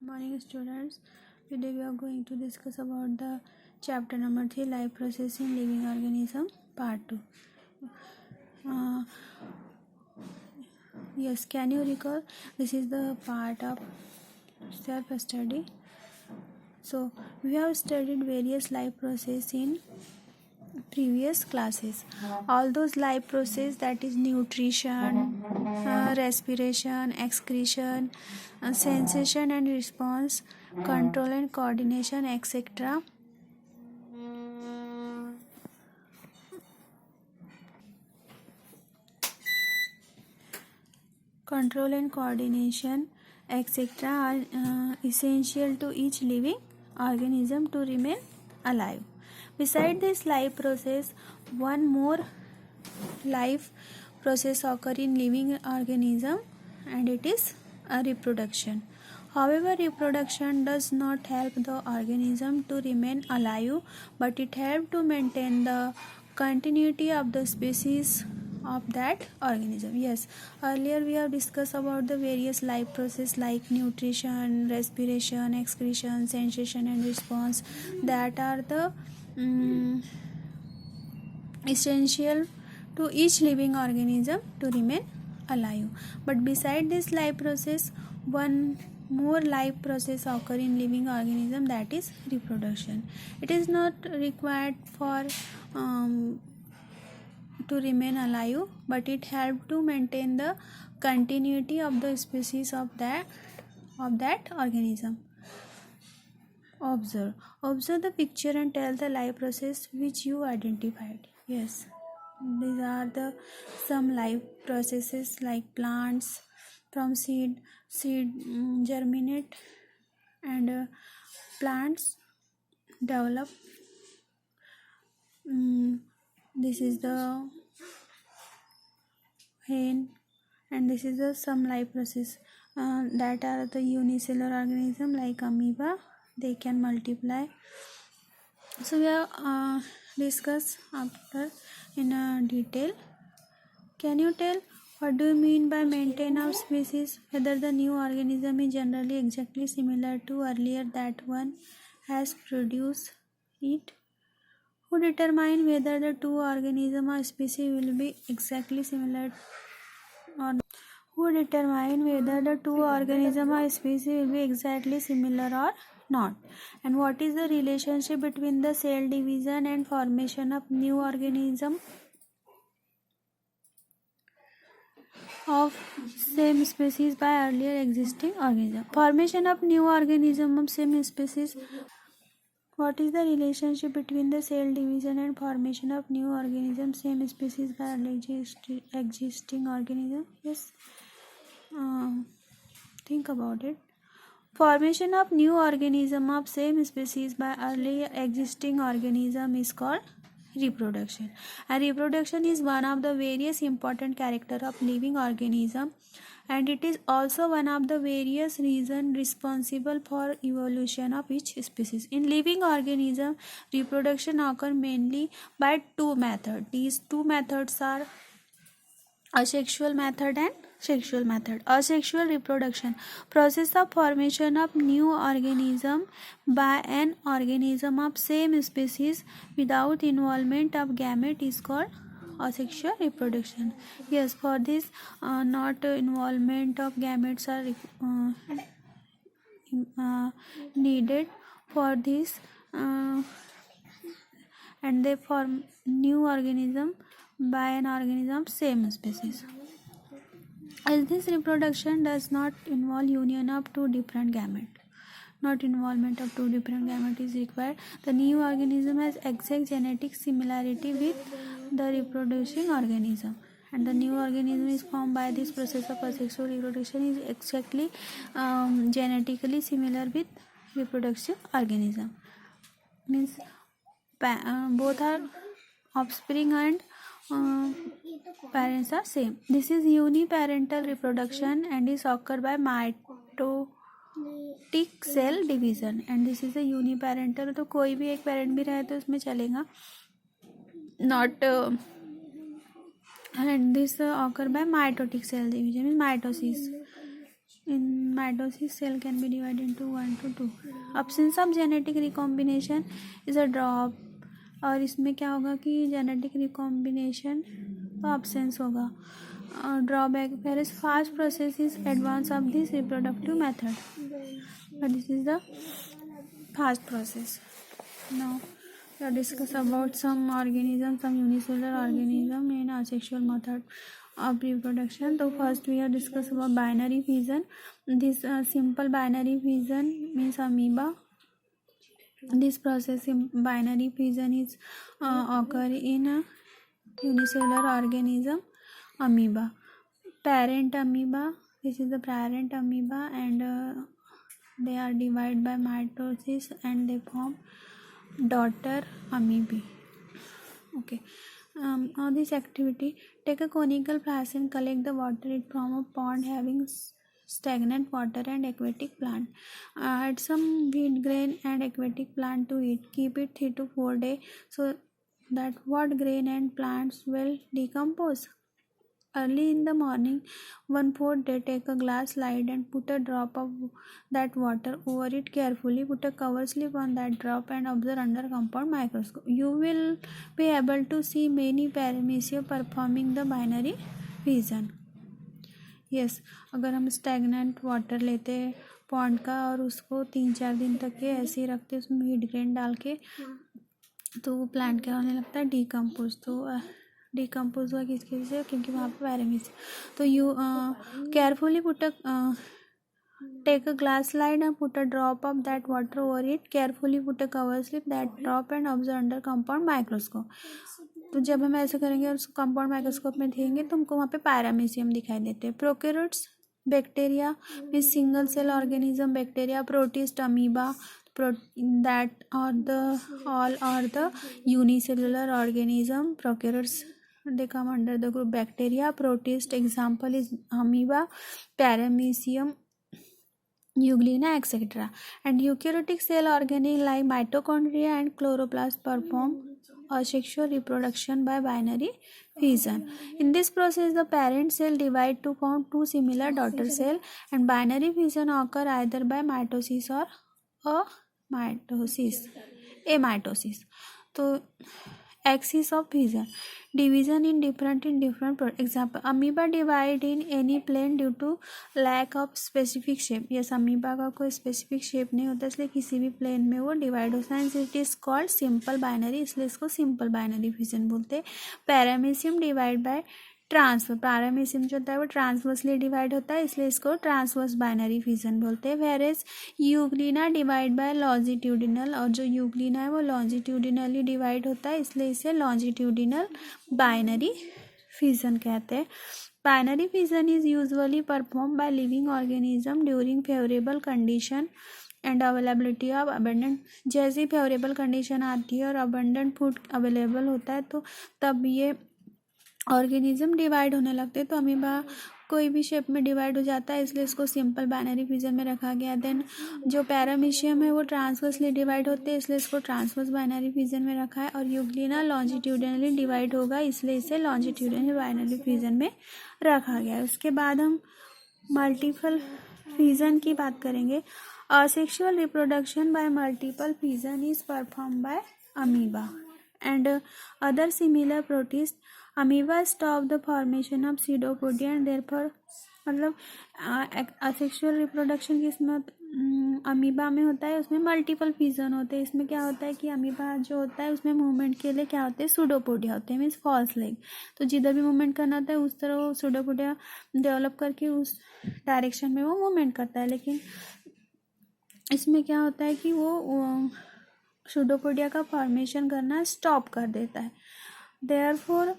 Morning students. Today we are going to discuss about the chapter number 3, life process in living organism, part 2. Yes, can you recall? This is the part of self study. So we have studied various life process in previous classes. All those life process, that is nutrition, respiration, excretion, sensation and response, control and coordination, etc. Control and coordination, etc. are essential to each living organism to remain alive. Beside this life process, one more life process occur in living organism, and it is reproduction. However, reproduction does not help the organism to remain alive, but it helps to maintain the continuity of the species of that organism. Yes, earlier we have discussed about the various life process like nutrition, respiration, excretion, sensation and response, that are the essential to each living organism to remain alive. But beside this life process, one more life process occur in living organism, that is reproduction. It is not required for to remain alive, but it helps to maintain the continuity of the species of that organism. Observe the picture and tell the life process which you identified. Yes, these are the some life processes like plants from seed germinate, and plants develop. This is the hen, and this is the some life process that are the unicellular organism like amoeba. They can multiply. So we have discuss after in detail. Can you tell what do you mean by maintain of species? Whether the new organism is generally exactly similar to earlier that one has produced it? Who determine whether the two organism or species will be exactly similar or not? Who determine whether the two organism or species will be exactly similar or not? And what is the relationship between the cell division and formation of new organism of same species by earlier existing organism? Formation of new organism of same species. What is the relationship between the cell division and formation of new organism same species by earlier existing organism? Yes, think about it. Formation of new organism of same species by earlier existing organism is called reproduction. And reproduction is one of the various important character of living organism, and it is also one of the various reasons responsible for evolution of each species. In living organism, reproduction occurs mainly by two methods. These two methods are asexual method and sexual method. Asexual reproduction, process of formation of new organism by an organism of same species without involvement of gamete, is called asexual reproduction. Yes, for this not involvement of gametes are needed for this, and they form new organism by an organism same species. As this reproduction does not involve union of two different gametes, not involvement of two different gametes is required, the new organism has exact genetic similarity with the reproducing organism, and the new organism is formed by this process of asexual reproduction is exactly genetically similar with reproductive organism. Means both are offspring and parents are same. This is uniparental reproduction and is occurred by mitotic cell division, and this is a uniparental. तो कोई भी एक parent भी रहे तो उसमें चलेगा, not and this occur by mitotic cell division, means mitosis. In mitosis, cell can be divided into 1 to 2. Absence of genetic recombination is a drop. और इसमें क्या होगा कि जेनेटिक रिकॉम्बिनेशन का absence होगा. Drawback, whereas fast process is advance of this reproductive method, but this is the fast process. Now we discuss about some organisms, some unicellular organism in asexual method of reproduction. So first we have discussed about binary fission. This simple binary fission means amoeba. This process in binary fission is occur in a unicellular organism, amoeba. Parent amoeba, this is the parent amoeba, and they are divided by mitosis and they form daughter amoebae. Okay. On this activity, take a conical flask and collect the water it from a pond having stagnant water and aquatic plant. Add some wheat grain and aquatic plant to it. Keep it 3 to 4 days so that what grain and plants will decompose. Early in the morning, 1/4 day, take a glass slide and put a drop of that water over it carefully. Put a cover slip on that drop and observe under compound microscope. You will be able to see many paramecium performing the binary fission. Yes, अगर हम stagnant water लेते हैं pond का और उसको 3-4 दिन तक के ऐसे ही रखते हैं, उसमें हीट ग्रेन डाल के, तो वो प्लांट क्या होने लगता है, डिकम्पोज. तो डिकम्पोज हुआ किसकी वजह से, क्योंकि वहाँ पे पैरामीसियम. तो you carefully put a take a glass slide and put a drop of that water over it. Carefully put a cover slip that drop and observe under compound microscope. तो जब हम ऐसे करेंगे और उसको कंपाउंड माइक्रोस्कोप में देखेंगे तो हमको वहाँ पे पैरामीसियम दिखाई देते हैं. Prokaryotes, bacteria mean single cell organism, bacteria, protist, amoeba, that are the all are the unicellular organism. Prokaryotes, they come under the group bacteria. Protist, example is amoeba, paramecium, euglena, etc. And eukaryotic cell organisms like mitochondria and chloroplast perform asexual reproduction by binary fission. In this process, the parent cell divide to form two similar daughter cell, and binary fission occur either by mitosis or amitosis. तो axis of fission, division in different example, amoeba divide in any plane due to lack of specific shape. yes, amoeba का कोई specific shape नहीं होता, इसलिए किसी भी plane में वो divide होता है. it is called simple binary, इसलिए इसको simple binary fission बोलते हैं. paramecium divide by transfer, paramecium जो होता है वो ट्रांसवर्सली डिवाइड होता है, इसलिए इसको ट्रांसवर्स बाइनरी फिजन बोलते हैं. वेरेज यूग्लिना डिवाइड बाय लॉन्जिट्यूडिनल, और जो यूग्लिना है वो लॉन्जिट्यूडिनली डिवाइड होता है, इसलिए इसे लॉन्जिट्यूडिनल बाइनरी फिजन कहते हैं. Binary fission is usually perform by living organism during favourable condition and availability of abundant. जैसे फेवरेबल कंडीशन आती है और अबंडेंट फूड अवेलेबल होता है तो तब ये ऑर्गेनिज्म डिवाइड होने लगते हैं. तो अमीबा कोई भी शेप में डिवाइड हो जाता है, इसलिए इसको सिंपल बाइनरी फिजन में रखा गया. देन जो पैरामीशियम है वो ट्रांसवर्सली डिवाइड होते हैं, इसलिए इसको ट्रांसवर्स बाइनरी फिजन में रखा है. और यूग्लिना लॉन्जिट्यूडिनली डिवाइड होगा, इसलिए इसे लॉन्जिट्यूडिनल बाइनरी फिजन में रखा गया है. उसके बाद हम मल्टीपल फिजन की बात करेंगे. Asexual reproduction by multiple fission is perform by amoeba and other similar protists. Amoeba stop the formation of pseudopodia and therefore मतलब असेक्सुअल रिप्रोडक्शन किसमें अमीबा में होता है, उसमें मल्टीपल फिजन होते हैं. इसमें क्या होता है कि अमीबा जो होता है उसमें मूवमेंट के लिए क्या होते हैं, सूडोपोडिया होते हैं, मीन्स फॉल्स लेग. तो जिधर भी मूवमेंट करना होता है उस तरह वो सूडोपोडिया डेवलप करके उस डायरेक्शन में वो मूवमेंट करता है. लेकिन इसमें क्या होता है कि वो सूडोपोडिया का फॉर्मेशन करना स्टॉप कर देता है. Therefore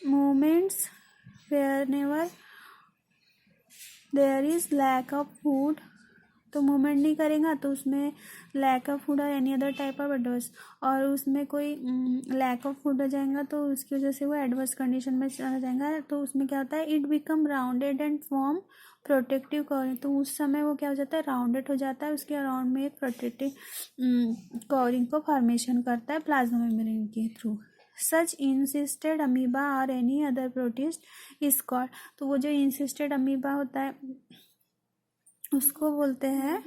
movements whenever there is lack of food, तो मूवमेंट नहीं करेगा तो उसमें लैक ऑफ फूड और any other type of adverse, और उसमें कोई लैक ऑफ फूड हो जाएगा तो उसकी वजह से वो एडवर्स कंडीशन में चला जाएगा. तो उसमें क्या होता है, it become rounded and form protective covering. तो उस समय वो क्या हो जाता है, राउंडेड हो जाता है, उसके अराउंड में एक प्रोटेक्टिव कवरिंग को फॉर्मेशन करता है प्लाज्मा मेम्ब्रेन के थ्रू. सच इंसिस्टेड अमीबा और any other protist is called. तो वो जो इंसिस्टेड अमीबा होता है उसको बोलते हैं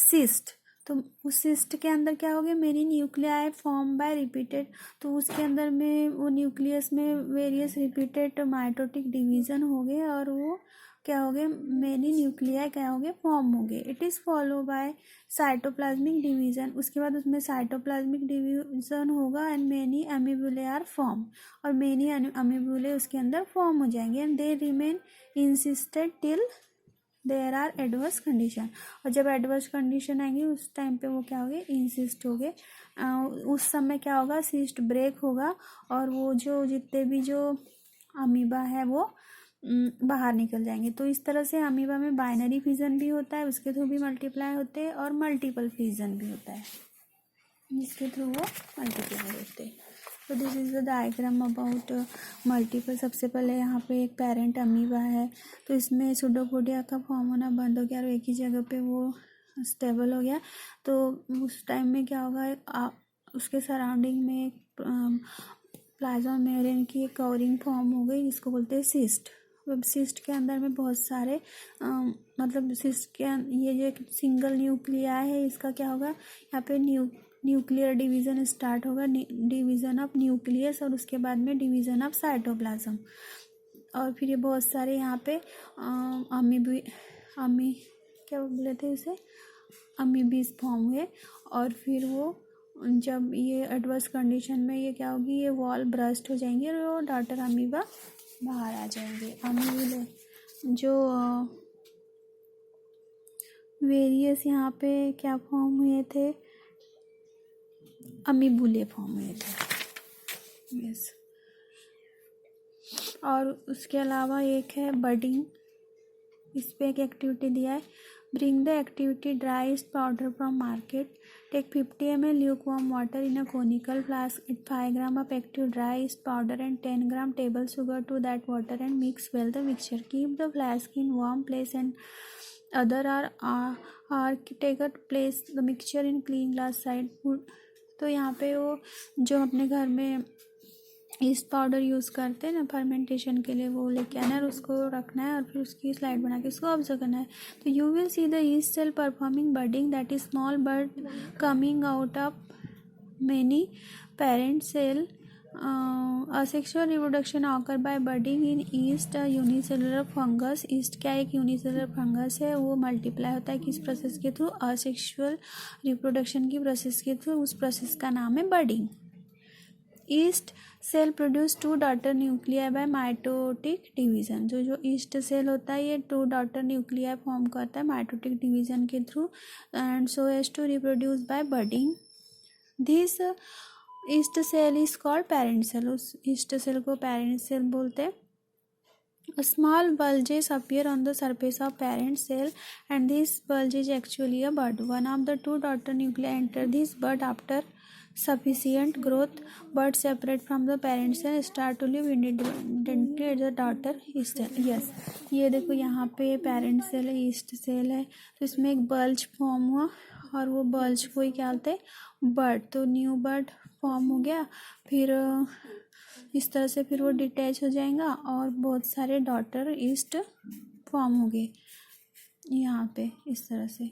सिस्ट। तो उस सिस्ट के अंदर क्या हो गया, many nuclei form by repeated, तो उसके अंदर में वो न्यूक्लियस में वेरियस रिपीटेड माइटोटिक डिवीजन हो गए और वो क्या हो गए, मेनी न्यूक्लियाई क्या हो गए, फॉर्म हो गए। It is follow by cytoplasmic division, उसके बाद उसमें साइटोप्लाज्मिक डिवीजन होगा and many amoebulae are form, और मेनी अमीबुले उसके अंदर फॉर्म हो जाएंगे and they remain encysted till there are adverse condition, और जब एडवर्स कंडीशन आएंगी उस टाइम पे वो क्या हो गए, इंसिस्ट हो गए। उस समय क्या होगा, सिस्ट ब्रेक होगा और वो जो जितने भी जो अमीबा है वो बाहर निकल जाएंगे। तो इस तरह से अमीबा में बाइनरी फिजन भी होता है, उसके थ्रू भी मल्टीप्लाई होते हैं, और मल्टीपल फिजन भी होता है जिसके थ्रू वो मल्टीप्लाई होते हैं। तो this is the diagram about multiple. सबसे पहले यहाँ पे एक पेरेंट अमीबा है, तो इसमें सुडोपोडिया का फॉर्म होना बंद हो गया और एक ही जगह पे वो स्टेबल हो गया। तो उस टाइम में क्या होगा, उसके सराउंडिंग में प्लाज्मा मेम्ब्रेन की एक कवरिंग फॉर्म हो गई जिसको बोलते हैं सिस्ट। अब सिस्ट के अंदर में बहुत सारे मतलब सिस्ट के ये जो सिंगल न्यूक्लिया है इसका क्या होगा, यहाँ पे न्यूक्लियर डिवीज़न स्टार्ट होगा, डिवीज़न ऑफ न्यूक्लियस, और उसके बाद में डिवीज़न ऑफ साइटोप्लाज्म, और फिर ये बहुत सारे यहाँ पे क्या बोले थे उसे, अमीबीज फॉर्म हुए। और फिर वो जब ये एडवर्स कंडीशन में ये क्या होगी, ये वॉल ब्रस्ट हो जाएंगे और वो डॉटर अमीबा बाहर आ जाएंगे। अमीबे जो वेरियस यहाँ पे क्या फॉर्म हुए थे, अमीबुले फॉर्म हुए थे, यस। और उसके अलावा एक है बडिंग, इस पे एक एक्टिविटी दिया है, bring the activity dry yeast powder from market, take 50 ml lukewarm water in a conical flask, add 5 gram of active dry yeast powder and 10 gram table sugar to that water and mix well the mixture, keep the flask in warm place and other are take a place the mixture in clean glass side। तो यहाँ पे वो जो अपने घर में east powder use करते हैं ना फर्मेंटेशन के लिए, वो लेके आना है और उसको रखना है और फिर उसकी स्लाइड बना के उसको ऑब्जर्व करना है। तो you will see the yeast cell performing budding, that is small bird coming out of many parent cell. Asexual reproduction occur by budding in yeast unicellular fungus. Yeast क्या एक यूनिसेलुलर फंगस है, वो multiply होता है किस process के through, asexual reproduction की process के थ्रू, उस प्रोसेस का नाम है budding. Yeast cell produce 2 daughter nuclei by mitotic division, जो ईस्ट सेल होता है ये 2 डॉटर न्यूक्लिया फॉर्म करता है माइटोटिक डिवीजन के through and so as to reproduce by budding. This yeast cell is called parent cell, उस yeast cell को parent cell बोलते हैं। Small bulges appear on the surface of parent cell and this bulge is actually a bud. One of the 2 daughter nuclei enter this bud after sufficient growth. Buds separate from the parent cell start to live independently at the daughter cell. Yes, ये देखो यहाँ पे parent cell है, yeast cell है, तो इसमें एक bulge form हुआ और वो बल्ज को ही क्या बोलते हैं, बड। तो न्यू बड फॉर्म हो गया, फिर इस तरह से फिर वो डिटैच हो जाएगा और बहुत सारे डॉटर ईस्ट फॉर्म हो गए यहाँ पे इस तरह से।